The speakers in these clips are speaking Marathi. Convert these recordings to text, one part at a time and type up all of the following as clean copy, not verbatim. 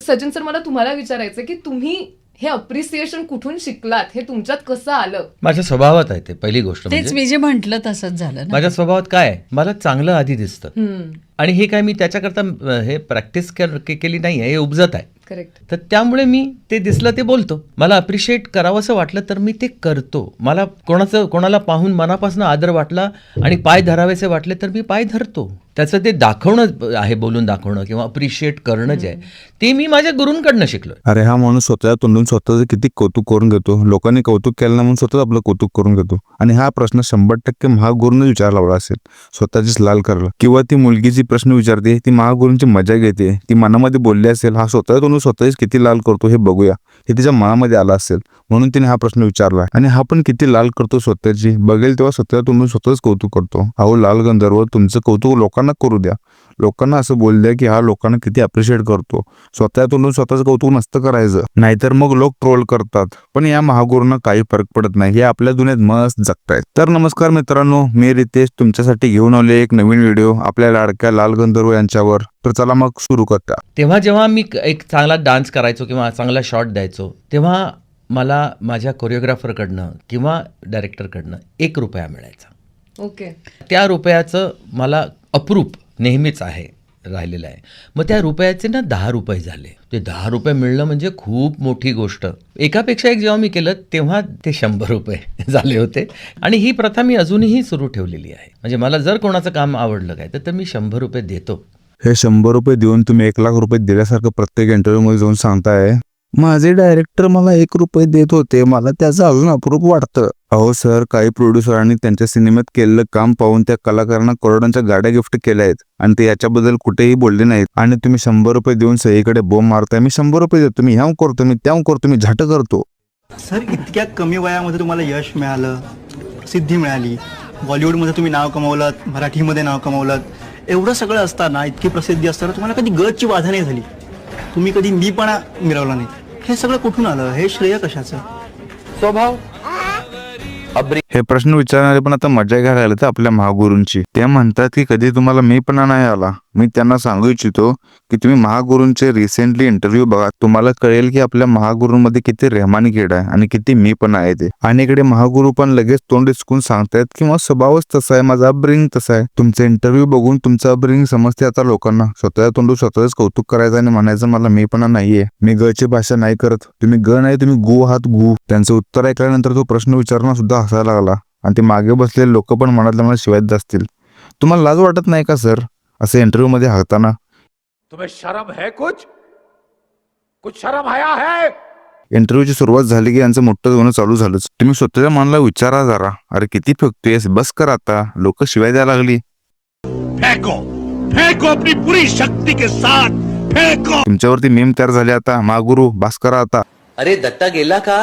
सचिन सर, मला तुम्हाला विचारायचं की तुम्ही हे अप्रिसिएशन कुठून शिकलात, हे तुमच्यात कसं आलं? माझ्या स्वभावात आहे ते, पहिली गोष्ट तेच मी जे म्हटलं तसंच झालं ना. माझ्या स्वभावात काय आहे, मला चांगलं आधी दिसतं आणि हे काय मी त्याच्याकरता हे प्रॅक्टिस केली नाही आहे, हे उपजत आहे. करेक्ट. तर त्यामुळे मी ते दिसलं ते बोलतो. मला अप्रिशिएट करावंसं वाटलं तर मी ते करतो. मला कोणाला पाहून मनापासून आदर वाटला आणि पाय धरावेसे वाटले तर मी पाय धरतो. त्याचं ते दाखवणं आहे, बोलून दाखवणं किंवा अप्रिशिएट करणं जे आहे ते मी माझ्या गुरूंकडनं शिकलोय. अरे हा माणूस स्वतःच्या तोंडून स्वतःचं किती कौतुक करून घेतो. लोकांनी कौतुक केलं ना म्हणून स्वतःच आपलं कौतुक करून घेतो. आणि हा प्रश्न 100% महागुरूंनी विचारला लावला असेल, स्वतःचीच लाल करायला. किंवा ती मुलगी जी प्रश्न विचारते ती महागुरूंची मजा घेते, ती मनामध्ये बोलली असेल, हा स्वतःच्या तोंडून स्वतःच किती लाल करतो हे बघूया, हे तिच्या मनामध्ये आलं असेल म्हणून तिने हा प्रश्न विचारला. आणि हा पण किती लाल करतो स्वतःची, बघेल तेव्हा स्वतःच्या तोंडून स्वतःच कौतुक करतो. अहो लाल गंधर्व, तुमचं कौतुक लोकांना करू द्या. लोकांना असं बोल द्या की हा लोकांना किती अप्रिशिएट करतो. स्वतःच्या तोंडून स्वतःच कौतुक नसतं करायचं, नाहीतर मग लोक ट्रोल करतात. पण या महागुरूंना काही फरक पडत नाही, हे आपल्या दुनियेत मस्त जगतायत. तर नमस्कार मित्रांनो, मी रितेश तुमच्यासाठी घेऊन आले एक नवीन व्हिडिओ आपल्या लाडक्या लाल गंधर्व यांच्यावर. तर चला मग सुरू करता. जेव्हा मी एक चांगला डान्स करायचो किंवा चांगला शॉट द्यायचो, तेव्हा मला माझ्या कोरिओग्राफरकडनं किंवा डायरेक्टरकडनं ₹1 मिळायचा. ओके. त्या रुपयाचं मला अप्रूप नेहमीच आहे राहिलेलं आहे. मग त्या रुपयाचे ना ₹10 झाले. ते ₹10 मिळणं म्हणजे खूप मोठी गोष्ट. एकापेक्षा एक जेव्हा मी केलं तेव्हा ते ₹100 झाले होते. आणि ही प्रथा मी अजूनही सुरू ठेवलेली आहे. म्हणजे मला जर कोणाचं काम आवडलं काय तर मी ₹100 देतो. हे ₹100 देऊन तुम्ही ₹1,00,000 दिल्यासारखं प्रत्येक इंटरव्ह्यू मध्ये जाऊन सांगताय, माझे डायरेक्टर मला ₹1 देत होते, मला त्याचं अजून अप्रूप वाटतं. अहो सर, काही प्रोड्युसरांनी त्यांच्या सिनेमात केलेलं काम पाहून त्या कलाकारांना करोडांच्या गाड्या गिफ्ट केल्या आहेत आणि ते याच्याबद्दल कुठेही बोलले नाहीत. आणि तुम्ही ₹100 देऊन सगळीकडे बोंब मारताय. मी ₹100 देतो, मी ह्याव करतो, मी त्याव करतो, मी झाट करतो. सर, इतक्या कमी वयामध्ये तुम्हाला यश मिळालं, प्रसिद्धी मिळाली, बॉलिवूडमध्ये तुम्ही नाव कमावलं, मराठीमध्ये नाव कमावलं, एवढं सगळं असताना, इतकी प्रसिद्धी असताना तुम्हाला कधी गळची बाधा नाही झाली, तुम्ही कधी मीपणा मिळवला नाही. हे सगळं कुठून आलं? हे श्रेय कशाचं? स्वभाव. हे प्रश्न विचारणारे पण आता मजा घ्यायला लागले तर आपल्या महागुरूंची. ते म्हणतात की कधी तुम्हाला मीपणा नाही आला. मी त्यांना सांगू इच्छितो की तुम्ही महागुरूंचे रिसेंटली इंटरव्ह्यू बघा, तुम्हाला कळेल की आपल्या महागुरूंमध्ये किती रेहमानी किड आहे आणि किती मीपणा आहे ते. आणि इकडे महागुरू पण लगेच तोंड डिचकून सांगतायत की माझा स्वभावच तसा आहे, माझा अपब्रिंग तसा आहे. तुमचे इंटरव्ह्यू बघून तुमचं अपब्रिंग समजते आता लोकांना. स्वतःच्या तोंडून स्वतःच कौतुक करायचं आणि म्हणायचं मला मीपणा नाहीये, मी गळची भाषा नाही करत. तुम्ही ग नाही, तुम्ही गु आहात गु. त्यांचं उत्तर ऐकल्यानंतर तो प्रश्न विचारणं सुद्धा हसायला लागला आणि ते मागे बसलेले लोक पण मनातल्या मला शिवायत असतील. तुम्हाला लाज वाटत नाही का सर असे इंटरव्ह्यू मध्ये हाकताना? तुम्हें शर्म है? कुछ शर्म आया है? इंटरव्ह्यूची सुरुवात झाली की यांचं मोठं होणं चालू झालंच. तुम्ही स्वतःच्या मनाला विचारा जरा, अरे किती फेकतोयस, बस कर आता. लोक शिवाय द्यायला लागली. फेंको अपनी पूरी शक्ति के साथ फेंको. तुमच्यावरती मेम तयार झाले आता. महागुरू बस करा आता. अरे दत्ता गेला का?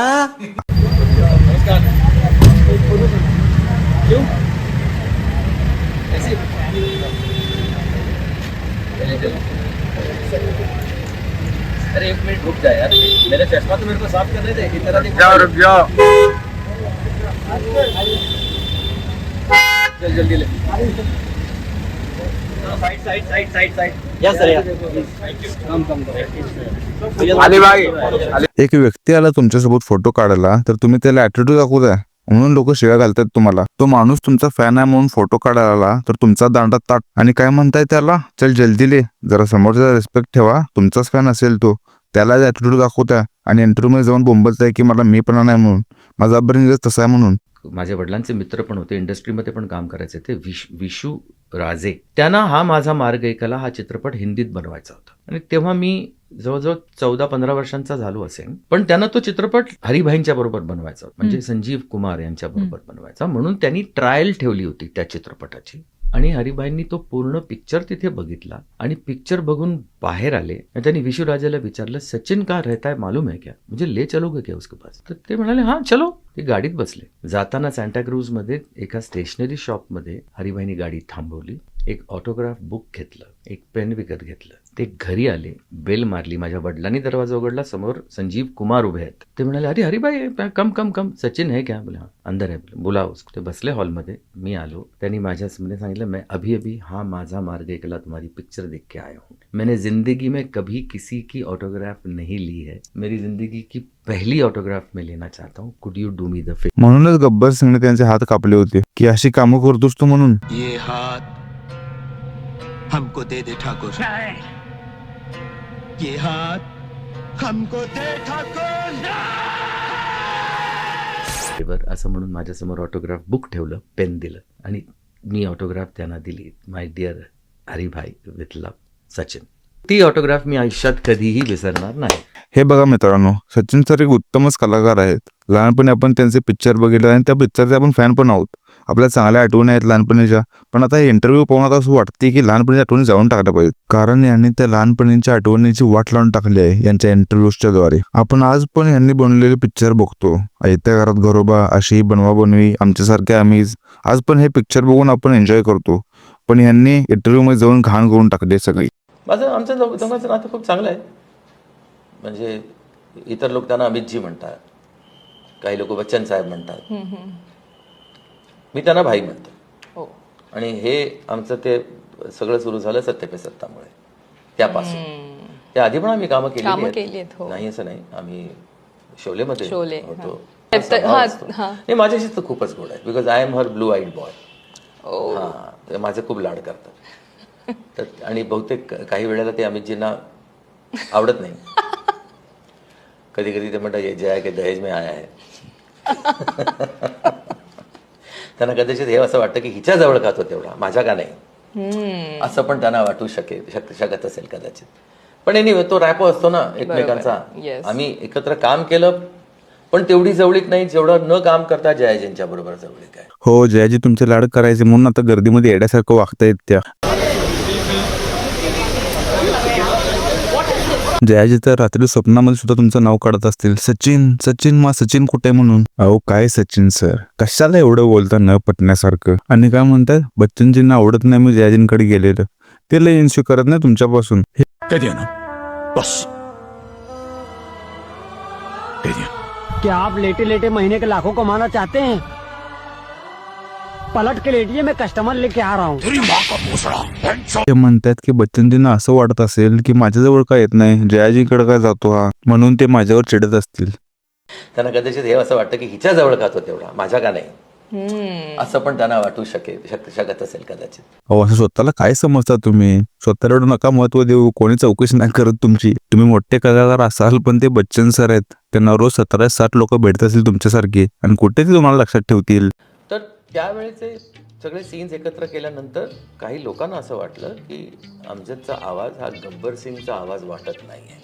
अरे 1 मिनट रुक जा यार, मेरा चश्मा तो मेरे को साफ करने दे. रुक जाओ. चल जल्दी ले. साइड या सर या. एक व्यक्ती आला तुमच्यासोबत फोटो काढायला तर तुम्ही त्याला ऍटिट्यूड दाखवू द्या म्हणून लोक शिव्या घालतात तुम्हाला. तो माणूस तुमचा फॅन आहे म्हणून फोटो काढायला आला तर तुमचा दांडा ताट आणि काय म्हणताय त्याला, चल जल्दी ले. जरा समोरचा रिस्पेक्ट ठेवा, तुमचाच फॅन असेल तो, त्याला ऍटिट्यूड दाखवता आणि इंटरव्ह्यू मध्ये जाऊन बोंबलताय की मला मीपणा नाही म्हणून, माझा अपब्रिंग तसा आहे म्हणून. माझ्या वडिलांचे मित्र पण होते, इंडस्ट्रीमध्ये पण काम करायचे ते, विशू राजे. त्यांना हा माझा मार्ग ऐकला हा चित्रपट हिंदीत बनवायचा होता आणि तेव्हा मी जवळजवळ 14-15 वर्षांचा झालो असेल. पण त्यांना तो चित्रपट हरिभाईंच्या बरोबर बनवायचा होता, म्हणजे संजीव कुमार यांच्या बरोबर बनवायचा. म्हणून त्यांनी ट्रायल ठेवली होती त्या चित्रपटाची आणि हरिभाईंनी तो पूर्ण पिक्चर तिथे बघितला आणि पिक्चर बघून बाहेर आले. त्यांनी विशू राजाला विचारलं, सचिन का रहता है मालूम है क्या, म्हणजे ले चलोगे क्या उसके पास? तर ते म्हणाले हां चलो. ते गाडीत बसले. जाताना सॅन्टाक्रूज मध्ये एका स्टेशनरी शॉपमध्ये हरिभाईंनी गाडी थांबवली, एक ऑटोग्राफ बुक घेतलं, एक पेन विकत घेतलं ते घरी आले, बेल मारली, माझ्या वडिलांनी दरवाजा उघडला, समोर संजीव कुमार उभे आहेत. ते म्हणाले, अरे हरिभाई कम कम कम, सचिन है क्या? बोला अंदर है, बुलाओ उसको. ते बसले हॉलमध्ये. मी आलो. त्यांनी माझ्या समोर सांगितलं, मैं अभी अभी हा माझा मार्ग ऐकला तुम्हारी पिक्चर देख के आया हूँ. मैंने जिंदगी में कभी किसी की ऑटोग्राफ नहीं ली है. मेरी जिंदगी की पहली ऑटोग्राफ मैं लेना चाहता हूँ. कुड you do me the favour? म्हणूनच गब्बर सिंगने त्यांचे हात कापले होते की अशी कामं करतोस तू म्हणून. ये हाथ हमको दे दे ठाकुर. ये हात हमको दे ठाकुर. असं म्हणून माझ्यासमोर ऑटोग्राफ बुक ठेवलं, पेन दिलं आणि मी ऑटोग्राफ त्यांना दिली. माय डिअर हरिभाई विथ लव, सचिन. ती ऑटोग्राफ मी आयुष्यात कधीही विसरणार नाही. हे बघा मित्रांनो, सचिन सर एक उत्तमच कलाकार आहेत. लहानपणी आपण त्यांचे पिक्चर बघितले आणि त्या पिक्चरचे आपण फॅन पण आहोत. आपल्या चांगल्या आठवणी आहेत लहानपणीच्या. पण आता हे इंटरव्ह्यू पाहून आता असं वाटते की लहानपणीच्या आठवणी जाऊन टाकल्या पाहिजेत, कारण यांनी त्या लहानपणीच्या आठवणीची वाट लावून टाकली आहे यांच्या इंटरव्ह्यूच्या द्वारे. आपण आज पण यांनी बनवलेले पिक्चर बघतो. अयत्या घरात घरोबा, अशी बनवा बनवी, आमच्यासारखे आम्हीच. आज पण हे पिक्चर बघून आपण एन्जॉय करतो. पण यांनी इंटरव्ह्यू मध्ये जाऊन घाण करून टाकली सगळी. आमचं दोघांचं नातं खूप चांगलं आहे. म्हणजे इतर लोक त्यांना अमितजी म्हणतात, काही लोक बच्चन साहेब म्हणतात, मी त्यांना भाई म्हणतो. आणि हे आमचं ते सगळं सुरू झालं सत्य पे सत्तामुळे. त्यापासून त्या आधी पण आम्ही कामं केली आहेत, नाही असं नाही. आम्ही शोलेमध्ये होतो. नाही, माझ्याशी तर खूपच गोड आहे, because I am her blue eyed boy. ते माझे खूप लाड करतात. तर आणि बहुतेक काही वेळेला ते अमितजींना आवडत नाही. कधी कधी ते म्हणतात ये जया के दहेज में आया है. त्यांना कदाचित हे असं वाटतं की हिच्या जवळ का तो तेवढा, माझ्या का नाही, असं पण त्यांना वाटू शकत असेल कदाचित. पण एनिवे तो रॅपो असतो ना एकमेकांचा. आम्ही एकत्र काम केलं, पण तेवढी जवळीक नाही जेवढं न काम करता जयाजींच्या बरोबर जवळीक आहे. हो, जयाजी तुमचे लाड करायचे म्हणून आता गर्दीमध्ये येण्यासारखं वागतायत त्या. जयाजी तर रात्री स्वप्नामध्ये सुद्धा तुमचं नाव काढत असतील, सचिन सचिन सचिन कुठे म्हणून. अहो काय सचिन सर, कशाला एवढं बोलता न पटण्यासारखं. आणि काय म्हणतात, बच्चनजींना आवडत नाही मी जयाजींकडे गेलेलं. ते लय इन्श्यू करत नाही तुमच्यापासून. कह दिया ना, बस कह दिया. क्या आप लेटे लेटे महीने के लाखों कमाना चाहते हैं? पलट के लेटिए, मैं कस्टमर लेके आ रहा हूँ. ते म्हणतात की बच्चनजींना असं वाटत असेल की माझ्याजवळ काय येत नाही, जयाजीकडे काय जातो हा, म्हणून ते माझ्यावर चिडत असतील. त्यांना कदाचित हे असं वाटतं की हिच्या जवळ का तो तेवढा, माझ्या का नाही, असं पण त्यांना वाटू शकत असेल कदाचित. अहो असं स्वतःला काय समजता तुम्ही? स्वतःला एवढं नका महत्व देऊ. कोणी चौकशी नाही करत तुमची. तुम्ही मोठे कलाकार असाल, पण ते बच्चन सर आहेत, त्यांना रोज 17-60 लोक भेटत असतील तुमच्यासारखी, आणि कुठे ते तुम्हाला लक्षात ठेवतील. तर त्यावेळेचे सगळे सीन्स एकत्र केल्यानंतर काही लोकांना असं वाटलं की अमजदचा आवाज हा गब्बर सिंगचा आवाज वाटत नाहीये.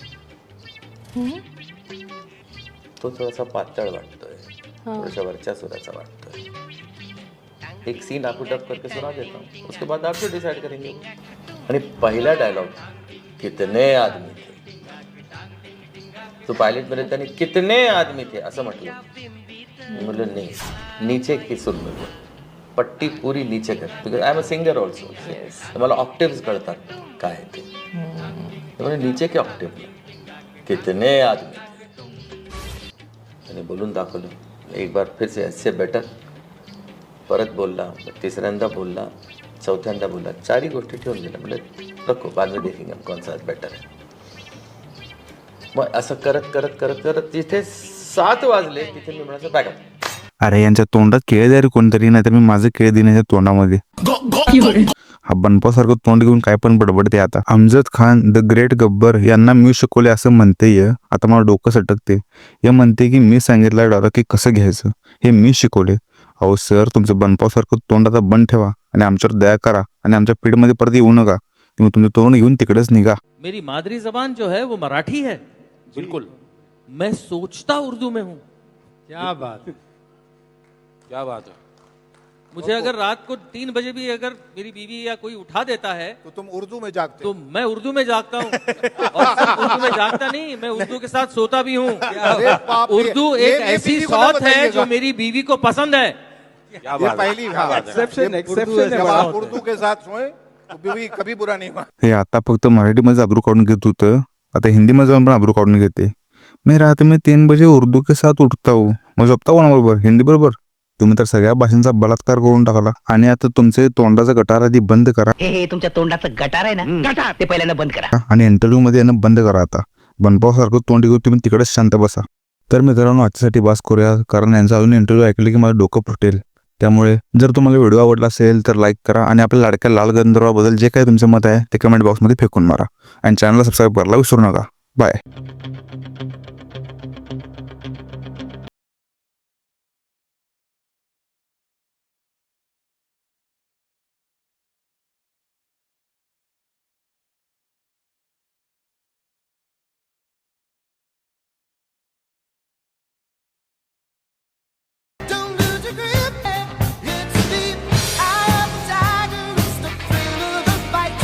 तो थोडासा पातळ वाटतोय, थोड्याशा वरच्या सुराचा वाटतोय. एक सीन आपको डब करके सुना देता हूँ, उसके बाद आप जो डिसाइड करेंगे. आणि पहिला डायलॉग, कितने आदमी थे, तो पायलट मध्ये त्यांनी कितने आदमी थे असं म्हटलं. म्हटलं नाही, नीचे की सुर में पट्टी पूरी नीचे कर, because I am a singer also. मला ऑक्टेव्स कळतात काय ते. म्हणजे नीचे के ऑक्टेव्ह, कितने आदमी थे. त्याने बोलून दाखवलं. एक बार फिर से ऐसे बेटर, परत बोलला, तिसऱ्यांदा बोलला, चौथ्यांदा बोलला, चारही गोष्टी ठेवून गेल्या. म्हणजे नको, बाद में देखेंगे हम कौन सा बेटर है. मग असं करत करत करत करत जिथे 7 वाजले तिथे मी म्हणायचं बॅकअप. अरे यांच्या तोंडात केळ द्या रे कोणतरी, नाही तर मी माझं केळ देईन याच्या तोंडामध्ये. हा बनपासारखं तोंड घेऊन काय पण बडबडते आता. अमजद खान द ग्रेट गब्बर यांना मी शिकवले असं म्हणते. आता मला डोकं सटकते. हे म्हणते की मी सांगितलं डायलॉग की कसं घ्यायचं, हे मी शिकवले. अहो सर, तुमचं बनपासारखं तोंड आता बंद ठेवा आणि आमच्यावर दया करा आणि आमच्या फील्डमध्ये परत येऊ नका. तुम्ही तुमचं तोंड घेऊन तिकडेच निघा. मेरी मादरी जबान जो है वो मराठी है. बिल्कुल. मैं सोचता उर्दू में हूँ. क्या बात, क्या बात है. मुझे अगर रात को 3 बजे भी अगर मेरी बीवी या कोई उठा देता है तो तुम उर्दू में जागते तो मैं उर्दू में जागता हूँ. और सिर्फ उर्दू में जागता नहीं, मैं उर्दू के साथ सोता भी हूँ. उर्दू एक ऐसी सौत है जो मेरी बीवी को पसंद है. ये पहली एक्सेप्शन है. आप उर्दू के साथ सोए कभी बुरा नहीं हुआ. हे आता फक्त मराठीमध्ये आबरू काढून घेत होतं, आता हिंदीमध्ये जाऊन पण आबरू काढून घेते. मी रात में 3 बजे उर्दू के साथ उठता हूँ. मग झोपता कोणाबरोबर? हिंदी बरोबर. तुम्ही तर सगळ्या भाषांचा बलात्कार करून टाकला. आणि आता तुमचे तोंडाचा गटार आधी बंद करा हे तुमच्या तोंडाचं गटार आहे ना गटार ते पहिल्यांदा बंद करा. आणि इंटरव्ह्यू मध्ये येणं बंद करा आता. बनपावसारखं तोंड घेऊन तुम्ही तिकडेच शांत बसा. तर मित्रांनो, आजच्यासाठी बास करूया, कारण यांचा अजून इंटरव्ह्यू ऐकलं की माझं डोकं फुटेल. त्यामुळे जर तुम्हाला व्हिडिओ आवडला असेल तर लाईक करा आणि आपल्या लाडक्या लाल गंधर्वाबद्दल जे काही तुमचं मत आहे ते कमेंट बॉक्समध्ये फेकून मारा. आणि चॅनलला सबस्क्राईब करायला विसरू नका. Bye. Don't lose your grip.